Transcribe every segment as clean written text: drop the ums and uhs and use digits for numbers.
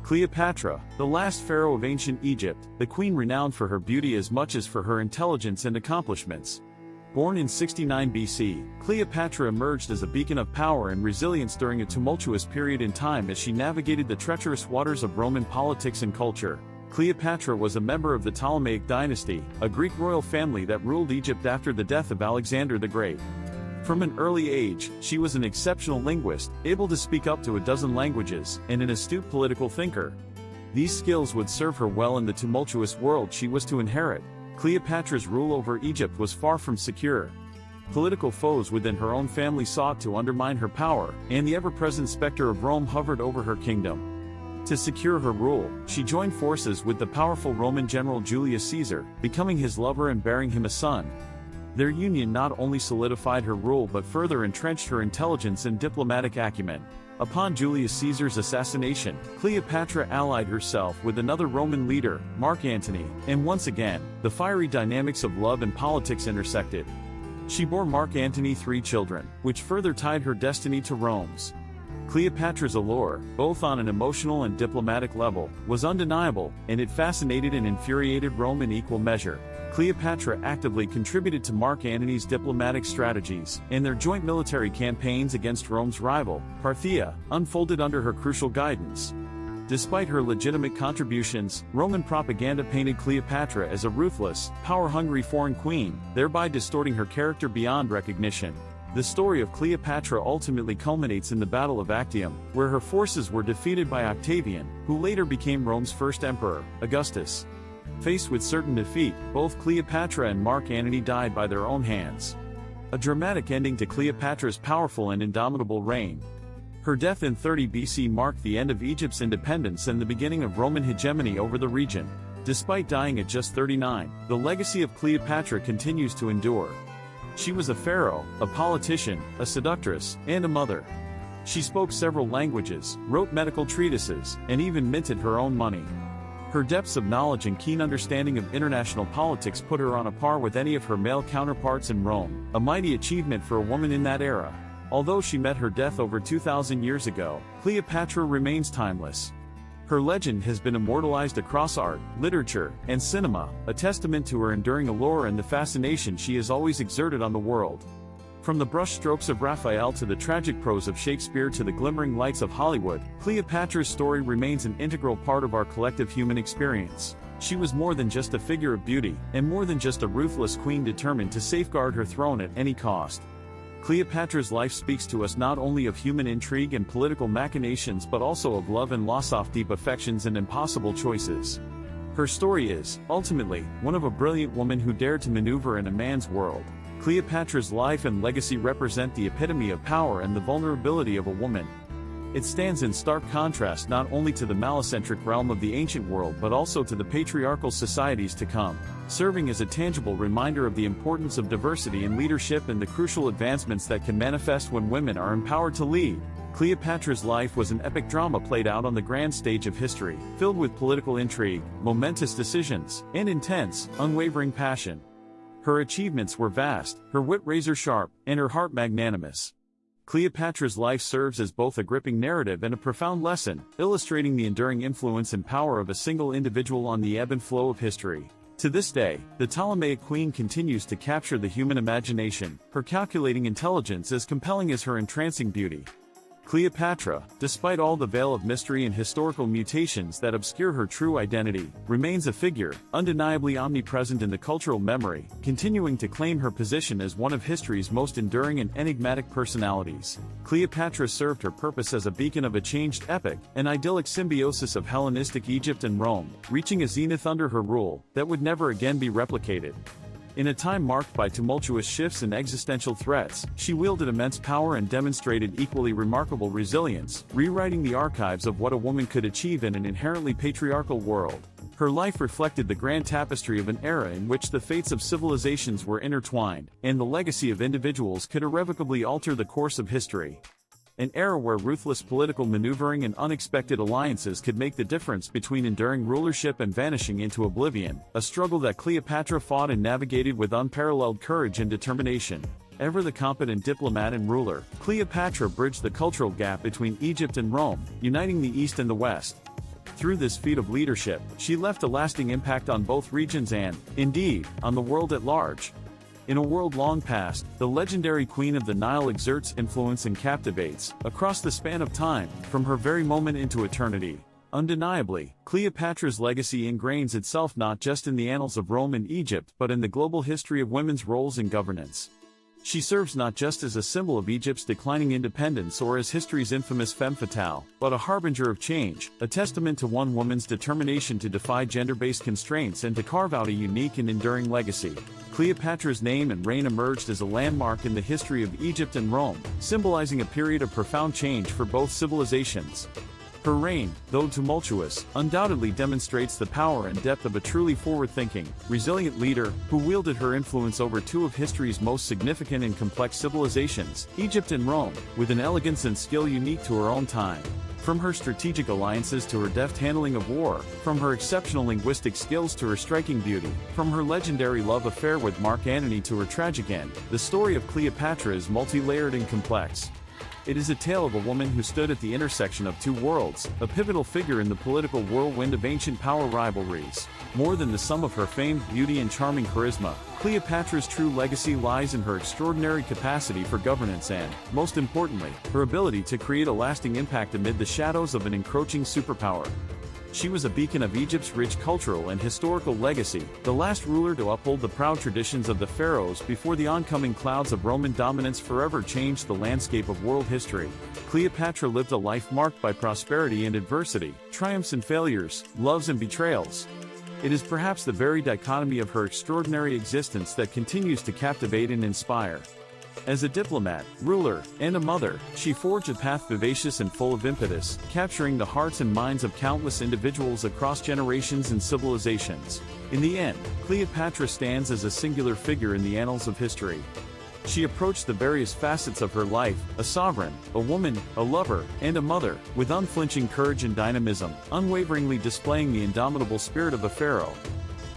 Cleopatra, the last pharaoh of ancient Egypt, the queen renowned for her beauty as much as for her intelligence and accomplishments. Born in 69 BC, Cleopatra emerged as a beacon of power and resilience during a tumultuous period in time as she navigated the treacherous waters of Roman politics and culture. Cleopatra was a member of the Ptolemaic dynasty, a Greek royal family that ruled Egypt after the death of Alexander the Great. From an early age, she was an exceptional linguist, able to speak up to a dozen languages, and an astute political thinker. These skills would serve her well in the tumultuous world she was to inherit. Cleopatra's rule over Egypt was far from secure. Political foes within her own family sought to undermine her power, and the ever-present specter of Rome hovered over her kingdom. To secure her rule, she joined forces with the powerful Roman general Julius Caesar, becoming his lover and bearing him a son. Their union not only solidified her rule but further entrenched her intelligence and diplomatic acumen. Upon Julius Caesar's assassination, Cleopatra allied herself with another Roman leader, Mark Antony, and once again, the fiery dynamics of love and politics intersected. She bore Mark Antony 3 children, which further tied her destiny to Rome's. Cleopatra's allure, both on an emotional and diplomatic level, was undeniable, and it fascinated and infuriated Rome in equal measure. Cleopatra actively contributed to Mark Antony's diplomatic strategies, and their joint military campaigns against Rome's rival, Parthia, unfolded under her crucial guidance. Despite her legitimate contributions, Roman propaganda painted Cleopatra as a ruthless, power-hungry foreign queen, thereby distorting her character beyond recognition. The story of Cleopatra ultimately culminates in the Battle of Actium, where her forces were defeated by Octavian, who later became Rome's first emperor, Augustus. Faced with certain defeat, both Cleopatra and Mark Antony died by their own hands. A dramatic ending to Cleopatra's powerful and indomitable reign. Her death in 30 BC marked the end of Egypt's independence and the beginning of Roman hegemony over the region. Despite dying at just 39, the legacy of Cleopatra continues to endure. She was a pharaoh, a politician, a seductress, and a mother. She spoke several languages, wrote medical treatises, and even minted her own money. Her depths of knowledge and keen understanding of international politics put her on a par with any of her male counterparts in Rome, a mighty achievement for a woman in that era. Although she met her death over 2,000 years ago, Cleopatra remains timeless. Her legend has been immortalized across art, literature, and cinema, a testament to her enduring allure and the fascination she has always exerted on the world. From the brushstrokes of Raphael to the tragic prose of Shakespeare to the glimmering lights of Hollywood, Cleopatra's story remains an integral part of our collective human experience. She was more than just a figure of beauty, and more than just a ruthless queen determined to safeguard her throne at any cost. Cleopatra's life speaks to us not only of human intrigue and political machinations but also of love and loss, of deep affections and impossible choices. Her story is, ultimately, one of a brilliant woman who dared to maneuver in a man's world. Cleopatra's life and legacy represent the epitome of power and the vulnerability of a woman. It stands in stark contrast not only to the malicentric realm of the ancient world but also to the patriarchal societies to come, serving as a tangible reminder of the importance of diversity in leadership and the crucial advancements that can manifest when women are empowered to lead. Cleopatra's life was an epic drama played out on the grand stage of history, filled with political intrigue, momentous decisions, and intense, unwavering passion. Her achievements were vast, her wit razor-sharp, and her heart magnanimous. Cleopatra's life serves as both a gripping narrative and a profound lesson, illustrating the enduring influence and power of a single individual on the ebb and flow of history. To this day, the Ptolemaic queen continues to capture the human imagination, her calculating intelligence as compelling as her entrancing beauty. Cleopatra, despite all the veil of mystery and historical mutations that obscure her true identity, remains a figure, undeniably omnipresent in the cultural memory, continuing to claim her position as one of history's most enduring and enigmatic personalities. Cleopatra served her purpose as a beacon of a changed epoch, an idyllic symbiosis of Hellenistic Egypt and Rome, reaching a zenith under her rule that would never again be replicated. In a time marked by tumultuous shifts and existential threats, she wielded immense power and demonstrated equally remarkable resilience, rewriting the archives of what a woman could achieve in an inherently patriarchal world. Her life reflected the grand tapestry of an era in which the fates of civilizations were intertwined, and the legacy of individuals could irrevocably alter the course of history. An era where ruthless political maneuvering and unexpected alliances could make the difference between enduring rulership and vanishing into oblivion, a struggle that Cleopatra fought and navigated with unparalleled courage and determination. Ever the competent diplomat and ruler, Cleopatra bridged the cultural gap between Egypt and Rome, uniting the East and the West. Through this feat of leadership, she left a lasting impact on both regions and, indeed, on the world at large. In a world long past, the legendary Queen of the Nile exerts influence and captivates, across the span of time, from her very moment into eternity. Undeniably, Cleopatra's legacy ingrains itself not just in the annals of Rome and Egypt but in the global history of women's roles in governance. She serves not just as a symbol of Egypt's declining independence or as history's infamous femme fatale, but a harbinger of change, a testament to one woman's determination to defy gender-based constraints and to carve out a unique and enduring legacy. Cleopatra's name and reign emerged as a landmark in the history of Egypt and Rome, symbolizing a period of profound change for both civilizations. Her reign, though tumultuous, undoubtedly demonstrates the power and depth of a truly forward-thinking, resilient leader, who wielded her influence over two of history's most significant and complex civilizations, Egypt and Rome, with an elegance and skill unique to her own time. From her strategic alliances to her deft handling of war, from her exceptional linguistic skills to her striking beauty, from her legendary love affair with Mark Antony to her tragic end, the story of Cleopatra is multi-layered and complex. It is a tale of a woman who stood at the intersection of two worlds, a pivotal figure in the political whirlwind of ancient power rivalries. More than the sum of her fame, beauty and charming charisma, Cleopatra's true legacy lies in her extraordinary capacity for governance and, most importantly, her ability to create a lasting impact amid the shadows of an encroaching superpower. She was a beacon of Egypt's rich cultural and historical legacy, the last ruler to uphold the proud traditions of the pharaohs before the oncoming clouds of Roman dominance forever changed the landscape of world history. Cleopatra lived a life marked by prosperity and adversity, triumphs and failures, loves and betrayals. It is perhaps the very dichotomy of her extraordinary existence that continues to captivate and inspire. As a diplomat, ruler, and a mother, she forged a path vivacious and full of impetus, capturing the hearts and minds of countless individuals across generations and civilizations. In the end, Cleopatra stands as a singular figure in the annals of history. She approached the various facets of her life, a sovereign, a woman, a lover, and a mother, with unflinching courage and dynamism, unwaveringly displaying the indomitable spirit of a pharaoh.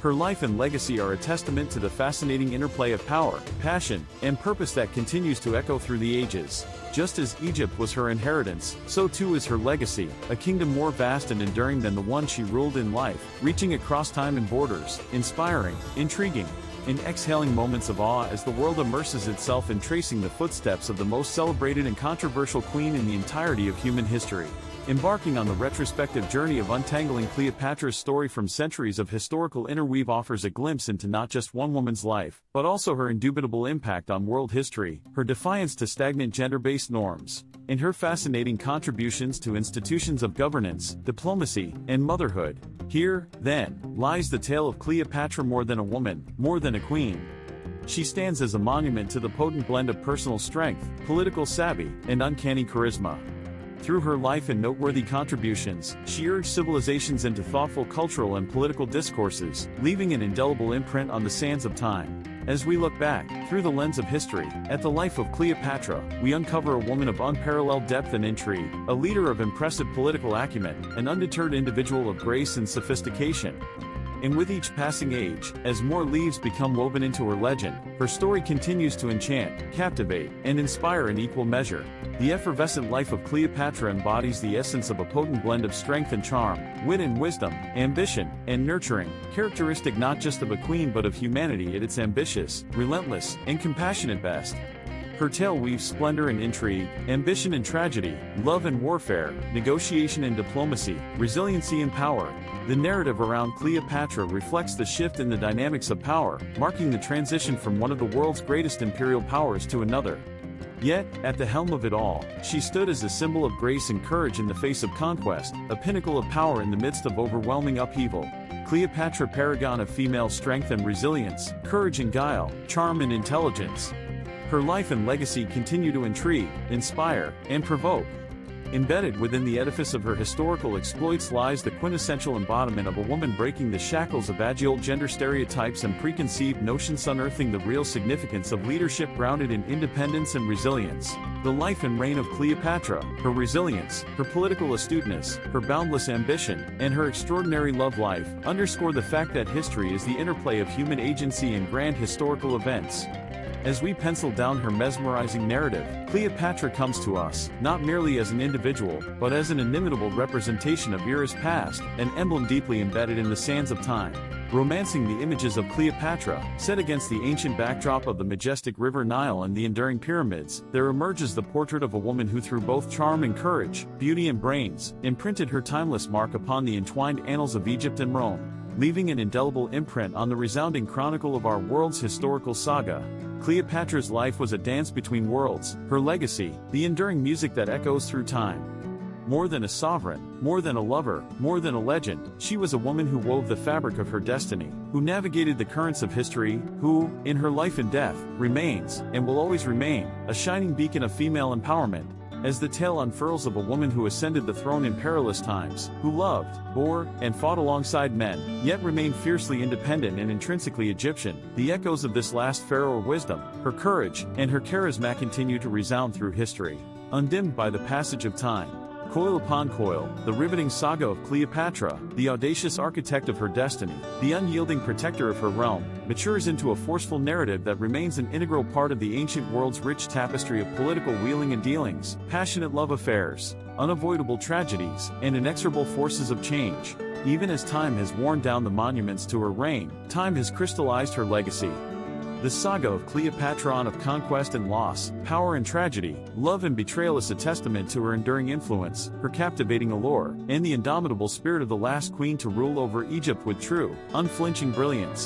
Her life and legacy are a testament to the fascinating interplay of power, passion, and purpose that continues to echo through the ages. Just as Egypt was her inheritance, so too is her legacy, a kingdom more vast and enduring than the one she ruled in life, reaching across time and borders, inspiring, intriguing, and exhaling moments of awe as the world immerses itself in tracing the footsteps of the most celebrated and controversial queen in the entirety of human history. Embarking on the retrospective journey of untangling Cleopatra's story from centuries of historical interweave offers a glimpse into not just one woman's life, but also her indubitable impact on world history, her defiance to stagnant gender-based norms, and her fascinating contributions to institutions of governance, diplomacy, and motherhood. Here, then, lies the tale of Cleopatra, more than a woman, more than a queen. She stands as a monument to the potent blend of personal strength, political savvy, and uncanny charisma. Through her life and noteworthy contributions, she urged civilizations into thoughtful cultural and political discourses, leaving an indelible imprint on the sands of time. As we look back, through the lens of history, at the life of Cleopatra, we uncover a woman of unparalleled depth and intrigue, a leader of impressive political acumen, an undeterred individual of grace and sophistication. And with each passing age, as more leaves become woven into her legend, her story continues to enchant, captivate, and inspire in equal measure. The effervescent life of Cleopatra embodies the essence of a potent blend of strength and charm, wit and wisdom, ambition and nurturing, characteristic not just of a queen but of humanity at its ambitious, relentless, and compassionate best. Her tale weaves splendor and intrigue, ambition and tragedy, love and warfare, negotiation and diplomacy, resiliency and power. The narrative around Cleopatra reflects the shift in the dynamics of power, marking the transition from one of the world's greatest imperial powers to another. Yet, at the helm of it all, she stood as a symbol of grace and courage in the face of conquest, a pinnacle of power in the midst of overwhelming upheaval. Cleopatra, paragon of female strength and resilience, courage and guile, charm and intelligence. Her life and legacy continue to intrigue, inspire, and provoke. Embedded within the edifice of her historical exploits lies the quintessential embodiment of a woman breaking the shackles of age-old gender stereotypes and preconceived notions, unearthing the real significance of leadership grounded in independence and resilience. The life and reign of Cleopatra, her resilience, her political astuteness, her boundless ambition, and her extraordinary love life, underscore the fact that history is the interplay of human agency and grand historical events. As we pencil down her mesmerizing narrative, Cleopatra comes to us, not merely as an individual, but as an inimitable representation of eras past, an emblem deeply embedded in the sands of time. Romancing the images of Cleopatra, set against the ancient backdrop of the majestic river Nile and the enduring pyramids, there emerges the portrait of a woman who through both charm and courage, beauty and brains, imprinted her timeless mark upon the entwined annals of Egypt and Rome, leaving an indelible imprint on the resounding chronicle of our world's historical saga. Cleopatra's life was a dance between worlds, her legacy, the enduring music that echoes through time. More than a sovereign, more than a lover, more than a legend, she was a woman who wove the fabric of her destiny, who navigated the currents of history, who, in her life and death, remains, and will always remain, a shining beacon of female empowerment. As the tale unfurls of a woman who ascended the throne in perilous times, who loved, bore, and fought alongside men, yet remained fiercely independent and intrinsically Egyptian, the echoes of this last pharaoh wisdom, her courage, and her charisma continue to resound through history, undimmed by the passage of time. Coil upon coil, the riveting saga of Cleopatra, the audacious architect of her destiny, the unyielding protector of her realm, matures into a forceful narrative that remains an integral part of the ancient world's rich tapestry of political wheeling and dealings, passionate love affairs, unavoidable tragedies, and inexorable forces of change. Even as time has worn down the monuments to her reign, time has crystallized her legacy. The saga of Cleopatra, of conquest and loss, power and tragedy, love and betrayal, is a testament to her enduring influence, her captivating allure, and the indomitable spirit of the last queen to rule over Egypt with true, unflinching brilliance.